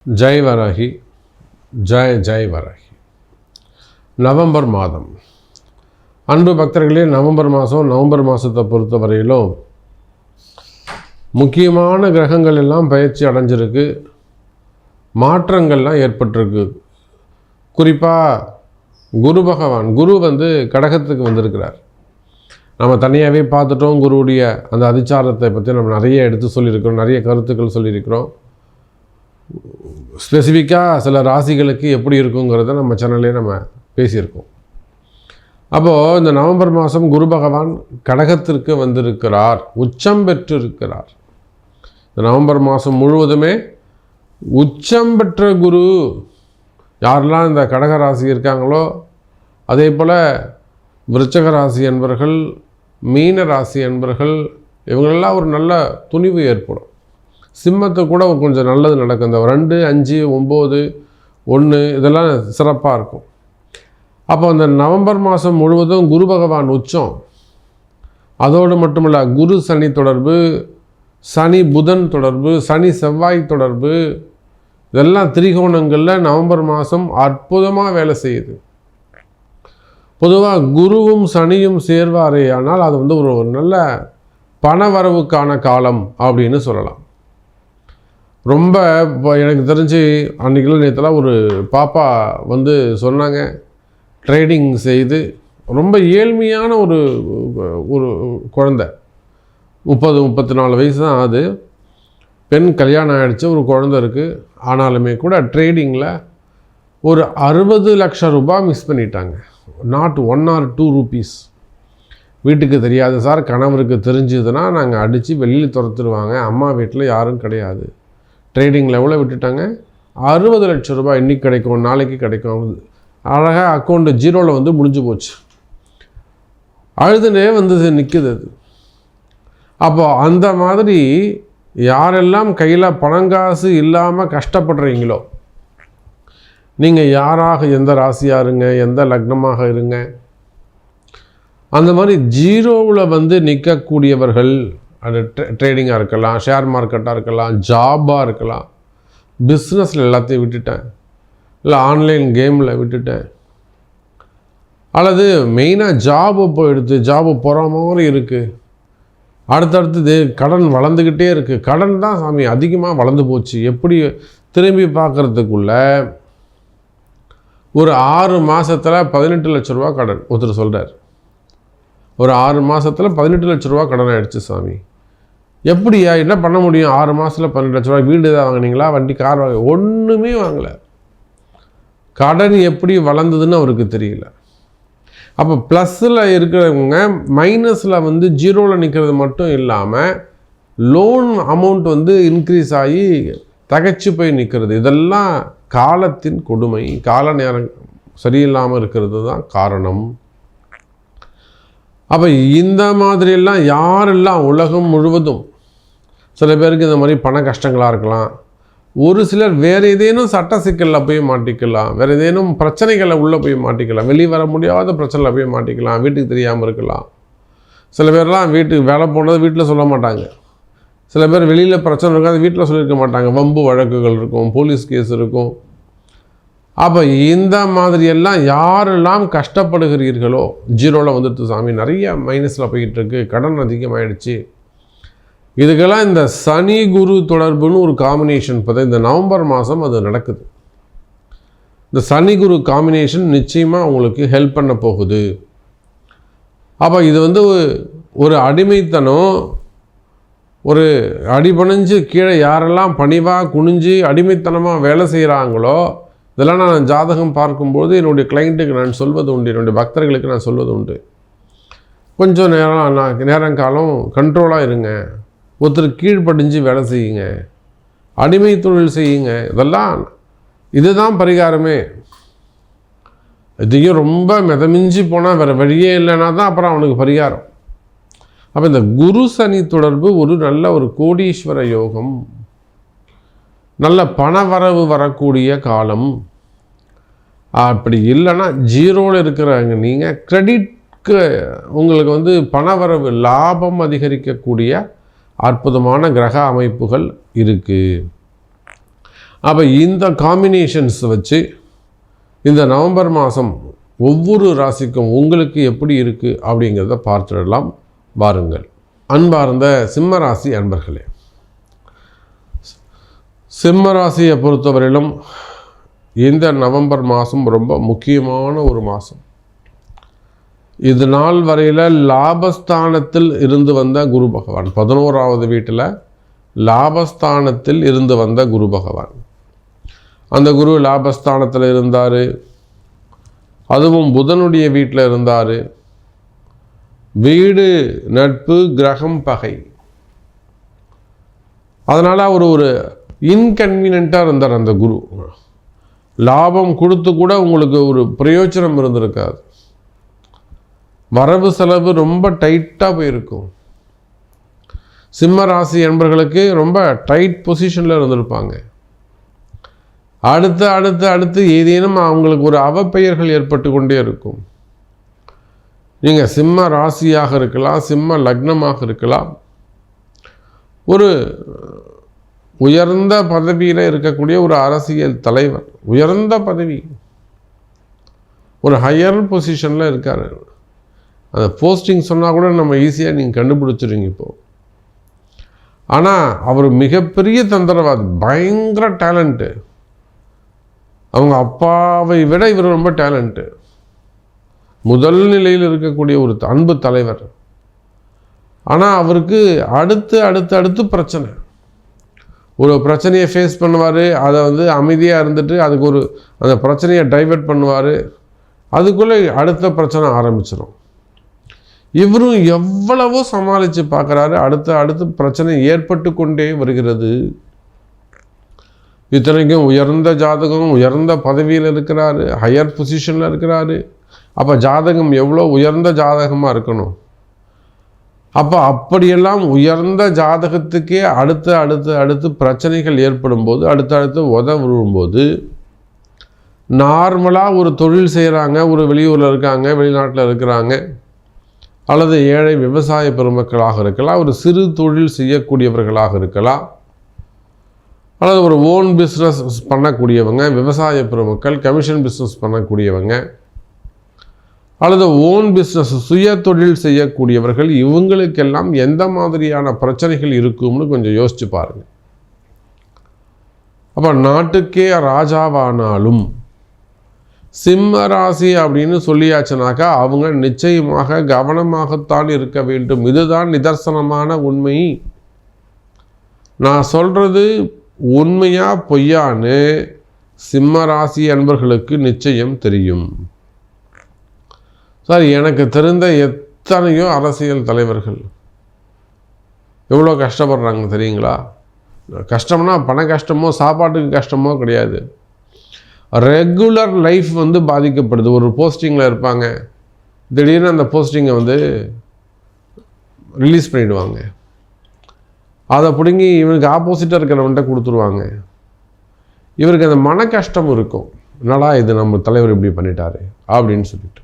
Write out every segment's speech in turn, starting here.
Jai Varahi, Jai Varahi. November மாதம். அன்பு பக்தர்களே, நவம்பர் மாதத்தை பொறுத்த வரையிலும் முக்கியமான கிரகங்கள் எல்லாம் பயிற்சி அடைஞ்சிருக்கு, மாற்றங்கள்லாம் ஏற்பட்டிருக்கு. குறிப்பாக குரு பகவான், குரு கடகத்துக்கு வந்திருக்கிறார். நம்ம தனியாகவே பார்த்துட்டோம். குருவுடைய அந்த அதிச்சாரத்தை பற்றி நம்ம நிறைய எடுத்து சொல்லியிருக்கிறோம், நிறைய கருத்துக்கள் சொல்லியிருக்கிறோம். ஸ்பெசிஃபிக்காக சில ராசிகளுக்கு எப்படி இருக்குங்கிறத நம்ம சேனல்லே நம்ம பேசியிருக்கோம். அப்போது இந்த நவம்பர் மாதம் குரு பகவான் கடகத்திற்கு வந்திருக்கிறார், உச்சம் பெற்றிருக்கிறார். இந்த நவம்பர் மாதம் முழுவதுமே உச்சம் பெற்ற குரு. யாரெல்லாம் இந்த கடக ராசி இருக்காங்களோ, அதே போல் விருச்சக ராசி என்பர்கள், மீன ராசி என்பர்கள், இவங்களெல்லாம் ஒரு நல்ல துணிவு ஏற்படும். சிம்மத்துக்கு கூட கொஞ்சம் நல்லது நடக்கும். இந்த 2, 5, 9, 1 இதெல்லாம் சிறப்பாக இருக்கும். அப்போ அந்த நவம்பர் மாதம் முழுவதும் குரு பகவான் உச்சம். அதோடு மட்டுமல்ல, குரு சனி தொடர்பு, சனி புதன் தொடர்பு, சனி செவ்வாய் தொடர்பு, இதெல்லாம் திரிகோணங்களில் நவம்பர் மாதம் அற்புதமாக வேலை செய்யுது. பொதுவாக குருவும் சனியும் சேர்வாரே ஆனால் அது ஒரு நல்ல பணவரவுக்கான காலம் அப்படின்னு சொல்லலாம். ரொம்ப எனக்கு தெரிஞ்சு அன்றைக்கெல்லாம் நேற்றுலாம் ஒரு பாப்பா சொன்னாங்க, ட்ரேடிங் செய்து ரொம்ப ஏழ்மையான ஒரு குழந்தை, 30-34 வயசு தான் ஆகுது. பெண், கல்யாணம் ஆகிடுச்சு, ஒரு குழந்தை இருக்குது. ஆனாலுமே கூட ட்ரேடிங்கில் ஒரு 60 லட்சம் ரூபாய் மிஸ் பண்ணிட்டாங்க. Not 1 or 2 rupees. வீட்டுக்கு தெரியாது சார், கணவருக்கு தெரிஞ்சதுன்னா நாங்கள் அடித்து வெளியில் துரத்துருவாங்க, அம்மா வீட்டில் யாரும் கிடையாது. ட்ரேடிங்கில் எவ்வளோ விட்டுட்டாங்க? 60 லட்சம் ரூபாய். இன்றைக்கி கிடைக்கும், நாளைக்கு கிடைக்கும். அழகாக அக்கௌண்ட்டு ஜீரோவில் முடிஞ்சு போச்சு. அழுதுனே நிற்குது அது. அப்போது அந்த மாதிரி யாரெல்லாம் கையில் பணங்காசு இல்லாமல் கஷ்டப்படுறீங்களோ, நீங்கள் யாராக, எந்த ராசியாக இருங்க, எந்த லக்னமாக இருங்க, அந்த மாதிரி ஜீரோவில் நிற்கக்கூடியவர்கள், அது ட்ரேடிங்காக இருக்கலாம், ஷேர் மார்க்கெட்டாக இருக்கலாம், ஜாபாக இருக்கலாம், பிஸ்னஸில் எல்லாத்தையும் விட்டுட்டேன், இல்லை ஆன்லைன் கேமில் விட்டுட்டேன், அல்லது மெயினாக ஜாபு போயிடுது, ஜாபு போகிற மாதிரி இருக்குது, அடுத்தடுத்து கடன் வளர்ந்துக்கிட்டே இருக்குது. கடன் தான் சாமி அதிகமாக வளர்ந்து போச்சு. எப்படி திரும்பி பார்க்குறதுக்குள்ள ஒரு 6 மாதத்தில் 18 லட்ச ரூபா கடன் ஒருத்தர் சொல்கிறார். ஒரு 6 மாதத்தில் 18 லட்ச ரூபா கடன் ஆகிடுச்சு சாமி. எப்படியா, என்ன பண்ண முடியும்? 6 மாதத்தில் 18 லட்ச ரூபா. வீடு தான் வாங்கினீங்களா, வண்டி, கார் வாங்க? ஒன்றுமே வாங்கலை. கடன் எப்படி வளர்ந்ததுன்னு அவருக்கு தெரியல. அப்போ ப்ளஸில் இருக்கிறவங்க மைனஸில் ஜீரோவில் நிற்கிறது மட்டும் இல்லாமல் லோன் அமௌண்ட் இன்க்ரீஸ் ஆகி தகைச்சு போய் நிற்கிறது. இதெல்லாம் காலத்தின் கொடுமை, கால நேரம் சரியில்லாமல் இருக்கிறது தான் காரணம். அப்போ இந்த மாதிரியெல்லாம் யாரெல்லாம் உலகம் முழுவதும், சில பேருக்கு இந்த மாதிரி பண கஷ்டங்களாக இருக்கலாம், ஒரு சிலர் வேறு ஏதேனும் சட்ட சிக்கலில் போய் மாட்டிக்கலாம், வேறு ஏதேனும் பிரச்சனைகளில் உள்ளே போய் மாட்டிக்கலாம், வெளியே வர முடியாத பிரச்சனையில் போய் மாட்டிக்கலாம், வீட்டுக்கு தெரியாமல் இருக்கலாம். சில பேர்லாம் வீட்டுக்கு வேலை போனது வீட்டில் சொல்ல மாட்டாங்க. சில பேர் வெளியில் பிரச்சனை இருக்காது, வீட்டில் சொல்லியிருக்க மாட்டாங்க. வம்பு வழக்குகள் இருக்கும், போலீஸ் கேஸ் இருக்கும். அப்போ இந்த மாதிரியெல்லாம் யாரெல்லாம் கஷ்டப்படுகிறீர்களோ, ஜீரோவில் வந்துட்டு சாமி நிறைய மைனஸில் போயிட்டுருக்கு, கடன் அதிகமாகிடுச்சு, இதுக்கெல்லாம் இந்த சனி குரு தொடர்புன்னு ஒரு காம்பினேஷன் பார்த்தா இந்த நவம்பர் மாதம் அது நடக்குது. இந்த சனி குரு காம்பினேஷன் நிச்சயமாக உங்களுக்கு ஹெல்ப் பண்ண போகுது. அப்போ இது ஒரு அடிமைத்தனம், ஒரு அடிபணிஞ்சு கீழே யாரெல்லாம் பணிவாக குனிஞ்சு அடிமைத்தனமாக வேலை செய்கிறாங்களோ, இதெல்லாம் நான் ஜாதகம் பார்க்கும்போது என்னுடைய கிளைண்ட்டுக்கு நான் சொல்வது உண்டு, என்னுடைய பக்தர்களுக்கு நான் சொல்வது உண்டு. கொஞ்சம் நேரங்காலம் கண்ட்ரோலாக இருங்க, ஒருத்தர் கீழ்ப்படிஞ்சு வேலை செய்யுங்க, அடிமை தொழில் செய்யுங்க. இதுதான் பரிகாரமே. இதையும் ரொம்ப மிதமிஞ்சி போனால் வேறு வழியே இல்லைன்னா தான் அப்புறம் அவனுக்கு பரிகாரம். அப்போ இந்த குரு சனி தொடர்பு ஒரு நல்ல ஒரு கோடீஸ்வர யோகம், நல்ல பணவரவு வரக்கூடிய காலம். அப்படி இல்லைன்னா ஜீரோவில் இருக்கிறாங்க நீங்கள், கிரெடிட்க்கு உங்களுக்கு பணவரவு லாபம் அதிகரிக்கக்கூடிய அற்புதமான கிரக அமைப்புகள் இருக்குது. அப்போ இந்த காம்பினேஷன்ஸ் வச்சு இந்த நவம்பர் மாதம் ஒவ்வொரு ராசிக்கும் உங்களுக்கு எப்படி இருக்குது அப்படிங்கிறத பார்த்துடலாம் வாருங்கள். அன்பார்ந்த சிம்ம ராசி அன்பர்களே, சிம்ம ராசியை பொறுத்தவரையிலும் இந்த நவம்பர் மாதம் ரொம்ப முக்கியமான ஒரு மாதம். இது நாள் வரையில் லாபஸ்தானத்தில் இருந்து வந்த குரு பகவான் 11வது வீட்டில் லாபஸ்தானத்தில் இருந்து வந்த குரு பகவான், அந்த குரு லாபஸ்தானத்தில் இருந்தார். அதுவும் புதனுடைய வீட்டில் இருந்தார். வீடு நட்பு கிரகம் பகை, அதனால் அவர் ஒரு இன்கன்வீனியண்ட்டாக இருந்தார். அந்த குரு லாபம் கொடுத்து கூட உங்களுக்கு ஒரு பிரயோஜனம் இருந்திருக்காது. வரவு செலவு ரொம்ப டைட்டாக போயிருக்கும். சிம்ம ராசி என்பர்களுக்கு ரொம்ப டைட் பொசிஷனில் இருந்திருப்பாங்க. அடுத்து அடுத்து அடுத்து ஏதேனும் அவங்களுக்கு ஒரு அவப்பெயர்கள் ஏற்பட்டு கொண்டே இருக்கும். நீங்கள் சிம்ம ராசியாக இருக்கலாம், சிம்ம லக்னமாக இருக்கலாம், ஒரு உயர்ந்த பதவியில் இருக்கக்கூடிய ஒரு அரசியல் தலைவர், உயர்ந்த பதவி, ஒரு ஹையர் பொசிஷனில் இருக்கார். அந்த போஸ்டிங் சொன்னால் கூட நம்ம ஈஸியாக நீங்கள் கண்டுபிடிச்சிருங்க இப்போது. ஆனால் அவர் மிகப்பெரிய தந்திரவாதி, பயங்கர டேலண்ட்டு. அவங்க அப்பாவை விட இவர் ரொம்ப டேலண்ட்டு. முதல் நிலையில் இருக்கக்கூடிய ஒரு அன்பு தலைவர். ஆனால் அவருக்கு அடுத்து அடுத்து அடுத்து பிரச்சனை. ஒரு பிரச்சனையை ஃபேஸ் பண்ணுவார், அதை அமைதியாக இருந்துட்டு அதுக்கு அந்த பிரச்சனையை டைவெர்ட் பண்ணுவார். அதுக்குள்ளே அடுத்த பிரச்சனை ஆரம்பிச்சிடும். இவரும் எவ்வளவோ சமாளித்து பார்க்குறாரு, அடுத்து பிரச்சனை ஏற்பட்டு கொண்டே வருகிறது. இத்தனைக்கும் உயர்ந்த ஜாதகம், உயர்ந்த பதவியில் இருக்கிறாரு, ஹையர் பொசிஷனில் இருக்கிறாரு. அப்போ ஜாதகம் எவ்வளோ உயர்ந்த ஜாதகமாக இருக்கணும். அப்போ அப்படியெல்லாம் உயர்ந்த ஜாதகத்துக்கே அடுத்து பிரச்சனைகள் ஏற்படும் போது, அடுத்து உதவும்போது, நார்மலாக ஒரு தொழில் செய்கிறாங்க, ஒரு வெளியூரில் இருக்காங்க, வெளிநாட்டில் இருக்கிறாங்க, அல்லது ஏழை விவசாய பெருமக்களாக இருக்கலாம், ஒரு சிறு தொழில் செய்யக்கூடியவர்களாக இருக்கலாம், அல்லது ஒரு ஓன் பிஸ்னஸ் பண்ணக்கூடியவங்க, விவசாய பெருமக்கள், கமிஷன் பிஸ்னஸ் பண்ணக்கூடியவங்க, அல்லது ஓன் பிஸ்னஸ் சுய தொழில் செய்யக்கூடியவர்கள், இவங்களுக்கெல்லாம் எந்த மாதிரியான பிரச்சனைகள் இருக்கும்னு கொஞ்சம் யோசிச்சு பாருங்கள். அப்போ நாட்டுக்கே ராஜாவானாலும் சிம்ம ராசி அப்படின்னு சொல்லியாச்சுனாக்கா அவங்க நிச்சயமாக கவனமாகத்தான் இருக்க வேண்டும். இதுதான் நிதர்சனமான உண்மை. நான் சொல்கிறது உண்மையா பொய்யான்னு சிம்ம ராசி அன்பர்களுக்கு நிச்சயம் தெரியும். சார், எனக்கு தெரிந்த எத்தனையோ அரசியல் தலைவர்கள் எவ்வளோ கஷ்டப்படுறாங்க தெரியுங்களா? கஷ்டம்னா பண கஷ்டமோ சாப்பாட்டுக்கு கஷ்டமோ கிடையாது. ரெகுலர் லைஃப் பாதிக்கப்படுது. ஒரு போஸ்டிங்கில் இருப்பாங்க, திடீர்னு அந்த போஸ்டிங்கை ரிலீஸ் பண்ணிவிடுவாங்க. அதை பிடுங்கி இவனுக்கு ஆப்போசிட்டாக இருக்கிறவன்ட்ட கொடுத்துருவாங்க. இவருக்கு அந்த மன கஷ்டம் இருக்கும், என்னடா இது நம்ம தலைவர் இப்படி பண்ணிட்டாரு அப்படின்னு சொல்லிட்டு.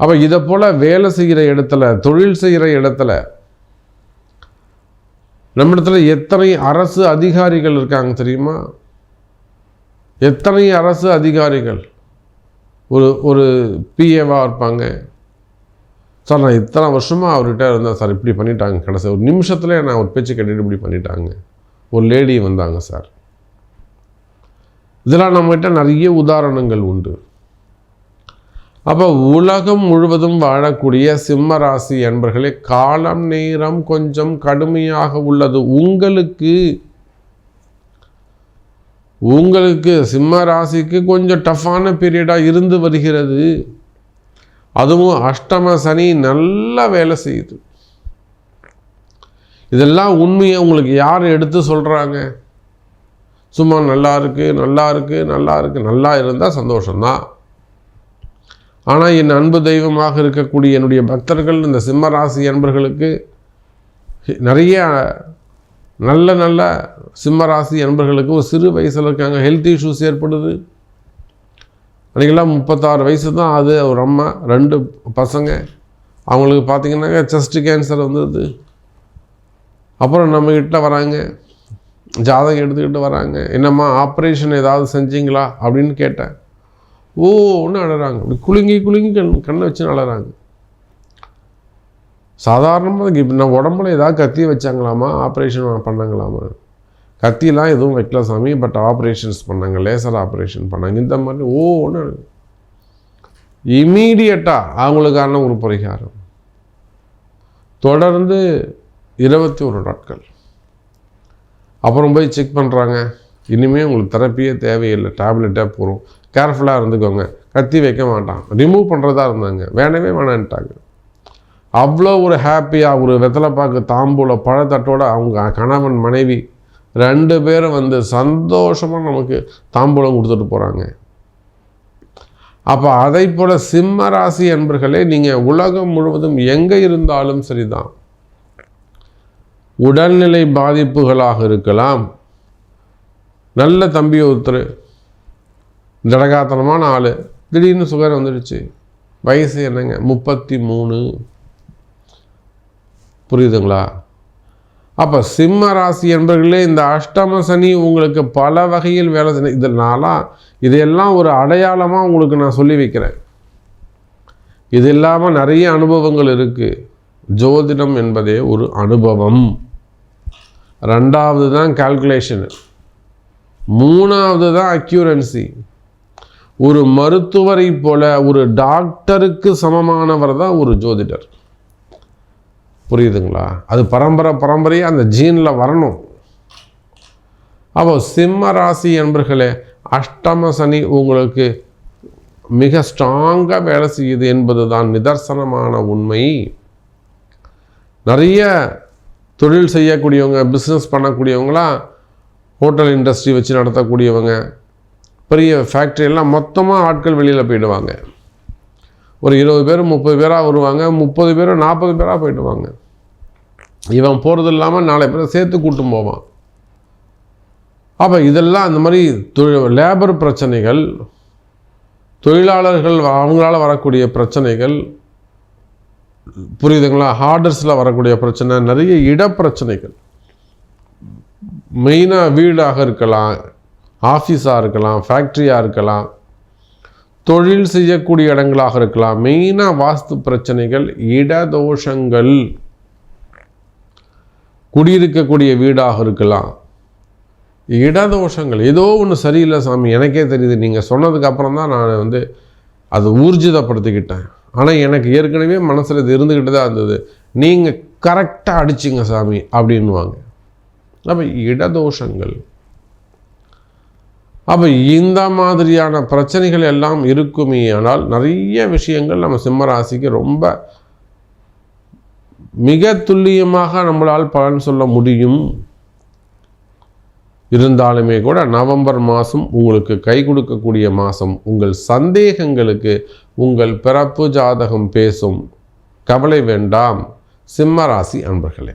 அப்போ இதை போல் வேலை செய்கிற இடத்துல, தொழில் செய்கிற இடத்துல, நம்ம இடத்துல எத்தனை அரசு அதிகாரிகள் இருக்காங்க தெரியுமா? எத்தனை அரசு அதிகாரிகள் ஒரு பிஏவாக இருப்பாங்க. சார், நான் இத்தனை வருஷமாக அவர்கிட்ட இருந்தேன் சார், இப்படி பண்ணிட்டாங்க, கடைசி ஒரு நிமிஷத்தில் நான் ஒரு பேச்சு கேட்டுட்டு இப்படி பண்ணிட்டாங்க, ஒரு லேடி வந்தாங்க சார். இதெல்லாம் நம்மகிட்ட நிறைய உதாரணங்கள் உண்டு. அப்போ உலகம் முழுவதும் வாழக்கூடிய சிம்ம ராசி என்பர்களே, காலம் நேரம் கொஞ்சம் கடுமையாக உள்ளது. உங்களுக்கு சிம்ம ராசிக்கு கொஞ்சம் டஃப்பான பீரியடாக இருந்து வருகிறது. அதுவும் அஷ்டம சனி நல்லா வேலை செய்யுது. இதெல்லாம் உண்மையை உங்களுக்கு யார் எடுத்து சொல்கிறாங்க? சும்மா நல்லா இருந்தால் சந்தோஷம்தான். ஆனால் என் அன்பு தெய்வமாக இருக்கக்கூடிய என்னுடைய பக்தர்கள், இந்த சிம்ம ராசி அன்பர்களுக்கு நிறைய நல்ல சிம்ம ராசி அன்பர்களுக்கு ஒரு சிறு வயசில் இருக்காங்க, ஹெல்த் இஷ்யூஸ் ஏற்படுது. அன்றைக்கெல்லாம் 36 வயசு தான். அது ஒரு அம்மா, 2 பசங்க, அவங்களுக்கு பார்த்திங்கன்னாக்க செஸ்ட் கேன்சர் வந்தது. அப்புறம் நம்மக்கிட்ட வராங்க, ஜாதகம் எடுத்துக்கிட்டு வராங்க. என்னம்மா ஆப்ரேஷன் ஏதாவது செஞ்சீங்களா அப்படின்னு கேட்டேன். ஒன்று அழறாங்க. அப்படி குலுங்கி கண்ணை வச்சு அழறாங்க. சாதாரணமாக இப்போ நான் உடம்புல ஏதாவது கத்தி வச்சாங்களாமா, ஆப்ரேஷன் பண்ணாங்களாமா? கத்திலாம் எதுவும் வைக்கல சாமி, பட் ஆப்ரேஷன்ஸ் பண்ணாங்க, லேசர் ஆப்ரேஷன் பண்ணாங்க, இந்த மாதிரி ஒன்று இமீடியட்டாக அவங்களுக்கான ஒரு பரிகாரம். தொடர்ந்து 21 நாட்கள். அப்புறம் போய் செக் பண்ணுறாங்க. இனிமேல் உங்களுக்கு தெரப்பியே தேவையில்லை, டேப்லெட்டே போகிறோம், கேர்ஃபுல்லாக இருந்துக்கோங்க, கத்தி வைக்க மாட்டான், ரிமூவ் பண்ணுறதா இருந்தாங்க, வேணவே வேணான்ட்டாங்க. அவ்வளோ ஒரு ஹாப்பியாக ஒரு வெத்தலைப்பாக்கு தாம்பூல பழத்தட்டோட அவங்க கணவன் மனைவி 2 பேரும் வந்து சந்தோஷமாக நமக்கு தாம்பூலம் கொடுத்துட்டு போகிறாங்க. அப்போ அதை போல் சிம்ம ராசி என்பர்களே, நீங்கள் உலகம் முழுவதும் எங்கே இருந்தாலும் சரிதான், உடல்நிலை பாதிப்புகளாக இருக்கலாம். நல்ல தம்பி ஒருத்தர், ஜடகாத்தனமான ஆள், திடீர்னு சுகர் வந்துடுச்சு. வயசு என்னங்க, 33. புரியுதுங்களா? அப்போ சிம்ம ராசி என்பர்களே, இந்த அஷ்டம சனி உங்களுக்கு பல வகையில் வேலை செய்ய, இதையெல்லாம் ஒரு அடையாளமாக உங்களுக்கு நான் சொல்லி வைக்கிறேன். இது இல்லாமல் நிறைய அனுபவங்கள் இருக்குது. ஜோதிடம் என்பதே ஒரு அனுபவம். 2வது தான் கால்குலேஷனு, 3வது தான் அக்யூரன்சி. ஒரு மருத்துவரை போல, ஒரு டாக்டருக்கு சமமானவர் தான் ஒரு ஜோதிடர். புரியுதுங்களா? அது பரம்பரையாக அந்த ஜீனில் வரணும். அப்போ சிம்ம ராசி என்பர்களே, அஷ்டம சனி உங்களுக்கு மிக ஸ்ட்ராங்காக வேலை செய்யுது என்பது தான் நிதர்சனமான உண்மை. நிறைய தொழில் செய்யக்கூடியவங்க, பிஸ்னஸ் பண்ணக்கூடியவங்களாம், ஹோட்டல் இண்டஸ்ட்ரி வச்சு நடத்தக்கூடியவங்க, பெரிய ஃபேக்ட்ரியெல்லாம் மொத்தமாக ஆட்கள் வெளியில் போயிடுவாங்க. ஒரு 20 பேர் 30 பேராக வருவாங்க, 30 பேர் 40 பேராக போயிடுவாங்க. இவன் போகிறது இல்லாமல் 4 பேரை சேர்த்து கூட்டும் போவான். அப்போ இதெல்லாம் அந்த மாதிரி லேபர் பிரச்சனைகள், தொழிலாளர்கள் அவங்களால வரக்கூடிய பிரச்சனைகள், புரியுதுங்களா? ஹார்டர்ஸில் வரக்கூடிய பிரச்சனை, நிறைய இடப்பிரச்சனைகள், மெயினாக வீடாக இருக்கலாம், ஆஃபீஸாக இருக்கலாம், ஃபேக்ட்ரியாக இருக்கலாம், தொழில் செய்யக்கூடிய இடங்களாக இருக்கலாம், மெயினாக வாஸ்து பிரச்சனைகள், இடதோஷங்கள், குடியிருக்கக்கூடிய வீடாக இருக்கலாம், இடதோஷங்கள். ஏதோ ஒன்று சரியில்லை சாமி, எனக்கே தெரியுது, நீங்கள் சொன்னதுக்கு அப்புறம் தான் நான் வந்து அதை ஊர்ஜிதப்படுத்திக்கிட்டேன். ஆனால் எனக்கு ஏற்கனவே மனசில் இது இருந்துக்கிட்டு தான் இருந்தது. நீங்கள் கரெக்டாக அடிச்சிங்க சாமி அப்படின்வாங்க. அப்போ இடதோஷங்கள். அப்போ இந்த மாதிரியான பிரச்சனைகள் எல்லாம் இருக்குமே. ஆனால் நிறைய விஷயங்கள் நம்ம சிம்மராசிக்கு ரொம்ப மிக துல்லியமாக நம்மளால் பலன் சொல்ல முடியும். இருந்தாலுமே கூட நவம்பர் மாதம் உங்களுக்கு கை கொடுக்கக்கூடிய மாதம். உங்கள் சந்தேகங்களுக்கு உங்கள் பிறப்பு ஜாதகம் பேசும். கவலை வேண்டாம் சிம்மராசி அன்பர்களே.